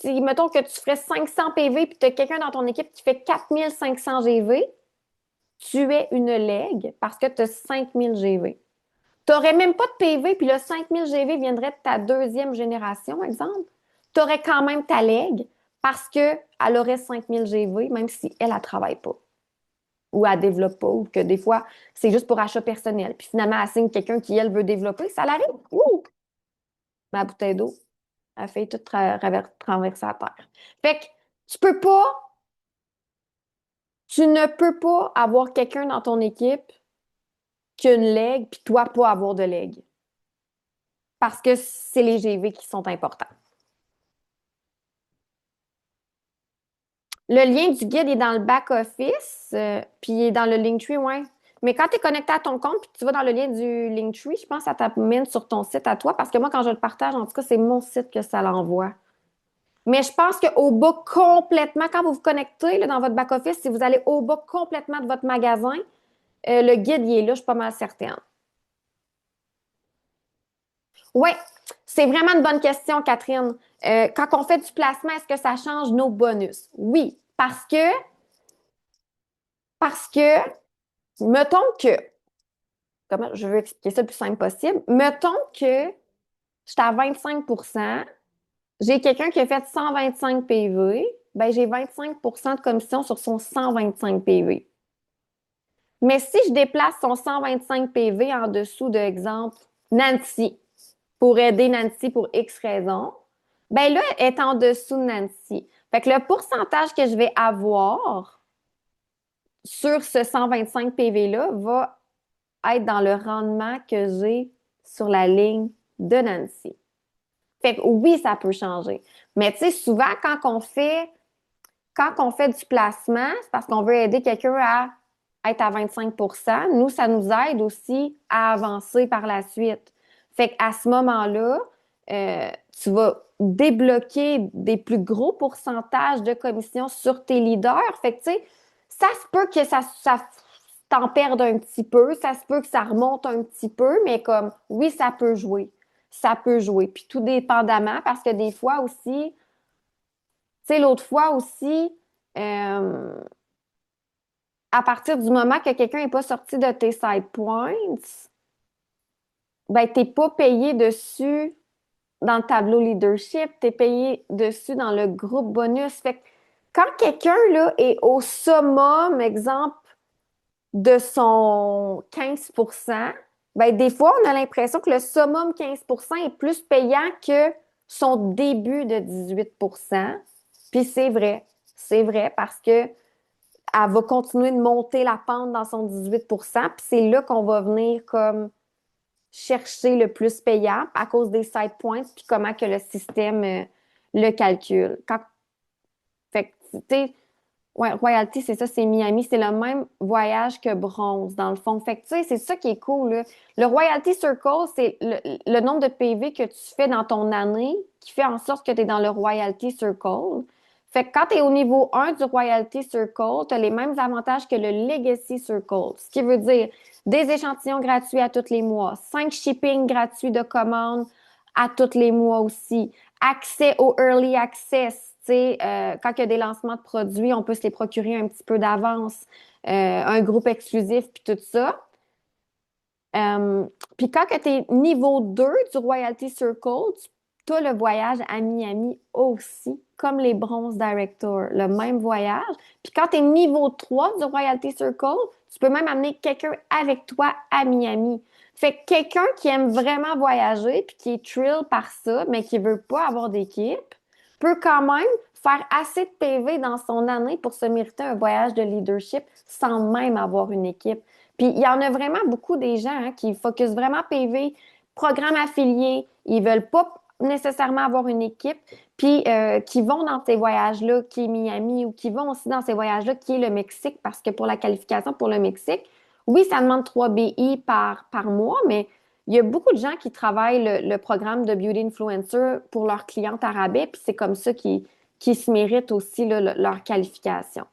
mettons que tu ferais 500 PV puis tu as quelqu'un dans ton équipe qui fait 4500 GV, tu es une leg parce que tu as 5000 GV. Tu n'aurais même pas de PV, puis le 5000 GV viendrait de ta deuxième génération, exemple. Tu aurais quand même ta leg parce qu'elle aurait 5000 GV, même si elle ne travaille pas ou elle ne développe pas, ou que des fois, c'est juste pour achat personnel. Puis finalement, elle signe quelqu'un qui, elle, veut développer. Ça l'arrive. Ouh! Ma bouteille d'eau, elle fait tout traverser la terre. Fait que tu ne peux pas avoir quelqu'un dans ton équipe qui a une leg, puis toi, pas avoir de leg. Parce que c'est les GV qui sont importants. Le lien du guide est dans le back-office, puis il est dans le Linktree, ouais. Mais quand tu es connecté à ton compte, puis tu vas dans le lien du Linktree, je pense que ça t'amène sur ton site à toi, parce que moi, quand je le partage, en tout cas, c'est mon site que ça l'envoie. Mais je pense qu'au bas complètement, quand vous vous connectez là, dans votre back-office, si vous allez au bas complètement de votre magasin, le guide, il est là, je suis pas mal certaine. Oui, c'est vraiment une bonne question, Catherine. Quand on fait du placement, est-ce que ça change nos bonus? Oui, parce que, mettons que, comment je veux expliquer ça le plus simple possible, mettons que je suis à 25 j'ai quelqu'un qui a fait 125 PV, ben j'ai 25 de commission sur son 125 PV. Mais si je déplace son 125 PV en dessous de, exemple, Nancy, pour aider Nancy pour X raison, ben là, elle est en dessous de Nancy. Fait que le pourcentage que je vais avoir sur ce 125 PV-là va être dans le rendement que j'ai sur la ligne de Nancy. Fait que oui, ça peut changer. Mais tu sais, souvent, quand on fait du placement, c'est parce qu'on veut aider quelqu'un à être à 25. Nous, ça nous aide aussi à avancer par la suite. Fait qu'à ce moment-là, tu vas débloquer des plus gros pourcentages de commissions sur tes leaders. Fait que, tu sais, ça se peut que ça t'en perde un petit peu, ça se peut que ça remonte un petit peu, mais comme, oui, ça peut jouer. Ça peut jouer. Puis tout dépendamment, parce que des fois aussi, tu sais, l'autre fois aussi, euh, à partir du moment que quelqu'un n'est pas sorti de tes side points, ben, tu n'es pas payé dessus dans le tableau leadership, tu es payé dessus dans le groupe bonus. Fait que quand quelqu'un là, est au summum, exemple, de son 15 ben, des fois, on a l'impression que le summum 15 est plus payant que son début de 18. Puis c'est vrai parce que elle va continuer de monter la pente dans son 18 puis c'est là qu'on va venir comme chercher le plus payant à cause des side points puis comment que le système le calcul. Fait que, tu sais, ouais, Royalty, c'est ça, c'est Miami. C'est le même voyage que Bronze, dans le fond. Fait que, tu sais, c'est ça qui est cool, là. Le Royalty Circle, c'est le nombre de PV que tu fais dans ton année qui fait en sorte que tu es dans le Royalty Circle. Fait que quand tu es au niveau 1 du Royalty Circle, tu as les mêmes avantages que le Legacy Circle. Ce qui veut dire des échantillons gratuits à tous les mois, 5 shipping gratuits de commandes à tous les mois aussi, accès au Early Access. Tu sais, quand il y a des lancements de produits, on peut se les procurer un petit peu d'avance, un groupe exclusif, puis tout ça. Euh, Puis quand tu es niveau 2 du Royalty Circle, tu as le voyage à Miami aussi, comme les Bronze Director, le même voyage. Puis quand tu es niveau 3 du Royalty Circle, tu peux même amener quelqu'un avec toi à Miami. Fait que quelqu'un qui aime vraiment voyager, puis qui est thrill par ça, mais qui veut pas avoir d'équipe, peut quand même faire assez de PV dans son année pour se mériter un voyage de leadership sans même avoir une équipe. Puis il y en a vraiment beaucoup des gens qui focusent vraiment PV, programme affilié, ils veulent pas nécessairement avoir une équipe, puis qui vont dans ces voyages-là, qui est Miami, ou qui vont aussi dans ces voyages-là, qui est le Mexique, parce que pour la qualification pour le Mexique, oui, ça demande 3 BI par mois, mais il y a beaucoup de gens qui travaillent le programme de Beauty Influencer pour leurs clientes à rabais, puis c'est comme ça qu'ils se méritent aussi là, leur qualification.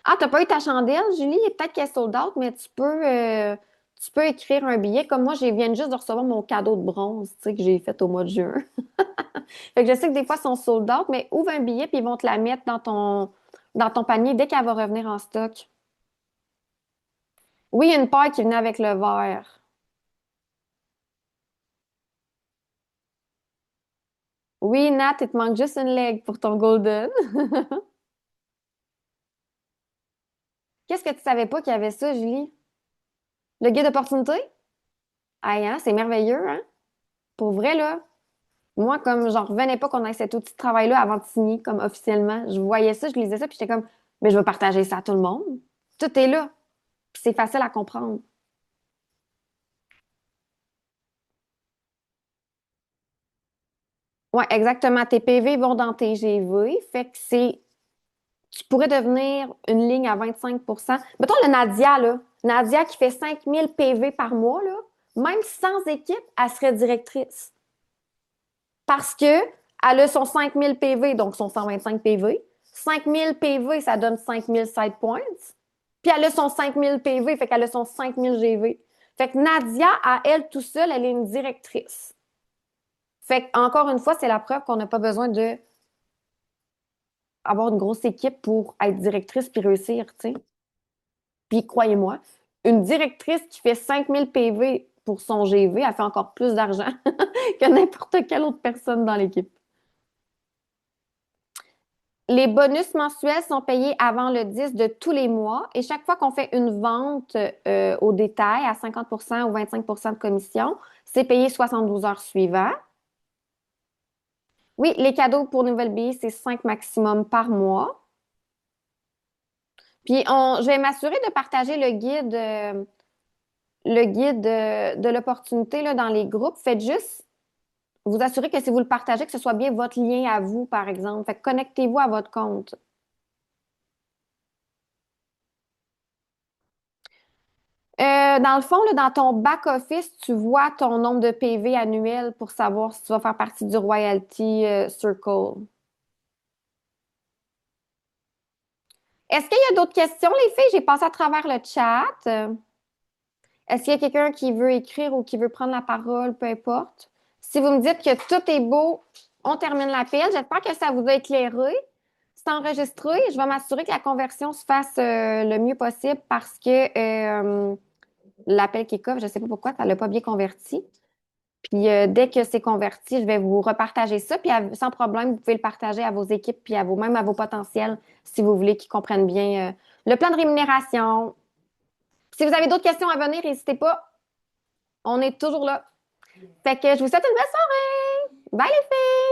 Ah, t'as pas eu ta chandelle, Julie? Peut-être qu'elle est sold out, mais tu peux écrire un billet. Comme moi, je viens juste de recevoir mon cadeau de bronze, tu sais, que j'ai fait au mois de juin. Fait que je sais que des fois, ils sont sold out, mais ouvre un billet puis ils vont te la mettre dans ton panier dès qu'elle va revenir en stock. Oui, il y a une paille qui venait avec le verre. Oui, Nat, il te manque juste une leg pour ton golden. Qu'est-ce que tu savais pas qu'il y avait ça, Julie? Le guide d'opportunité? Ah, hein, c'est merveilleux, hein? Pour vrai, là. Moi, comme j'en revenais pas qu'on ait cet outil de travail-là avant de signer, comme officiellement, je voyais ça, je lisais ça, puis j'étais comme, mais je vais partager ça à tout le monde. Tout est là, puis c'est facile à comprendre. Ouais, exactement. Tes PV vont dans tes GV, fait que tu pourrais devenir une ligne à 25. Mettons le Nadia, là. Nadia qui fait 5000 PV par mois, là, même sans équipe, elle serait directrice. Parce que elle a son 5000 PV, donc son 125 PV. 5000 PV, ça donne 5000 side points. Puis elle a son 5000 PV, fait qu'elle a son 5000 GV. Fait que Nadia, à elle tout seule, elle est une directrice. Fait que, encore une fois, c'est la preuve qu'on n'a pas besoin de avoir une grosse équipe pour être directrice puis réussir, tu sais. Puis croyez-moi, une directrice qui fait 5000 PV pour son GV, elle fait encore plus d'argent que n'importe quelle autre personne dans l'équipe. Les bonus mensuels sont payés avant le 10 de tous les mois et chaque fois qu'on fait une vente au détail à 50 ou 25 de commission, c'est payé 72 heures suivant. Oui, les cadeaux pour Nouvelle Billet, c'est 5 maximum par mois. Puis je vais m'assurer de partager le guide de l'opportunité là, dans les groupes. Faites juste vous assurer que si vous le partagez, que ce soit bien votre lien à vous, par exemple. Fait que connectez-vous à votre compte. Dans le fond, là, dans ton back-office, tu vois ton nombre de PV annuel pour savoir si tu vas faire partie du Royalty Circle. Est-ce qu'il y a d'autres questions, les filles? J'ai passé à travers le chat. Est-ce qu'il y a quelqu'un qui veut écrire ou qui veut prendre la parole, peu importe? Si vous me dites que tout est beau, on termine l'appel. J'espère que ça vous a éclairé. C'est enregistré. Je vais m'assurer que la conversion se fasse le mieux possible parce que l'appel kick-off, je ne sais pas pourquoi, ça ne l'a pas bien converti. Puis dès que c'est converti, je vais vous repartager ça. Puis sans problème, vous pouvez le partager à vos équipes puis même à vos potentiels si vous voulez qu'ils comprennent bien le plan de rémunération. Si vous avez d'autres questions à venir, n'hésitez pas. On est toujours là. Fait que je vous souhaite une belle soirée. Bye les filles!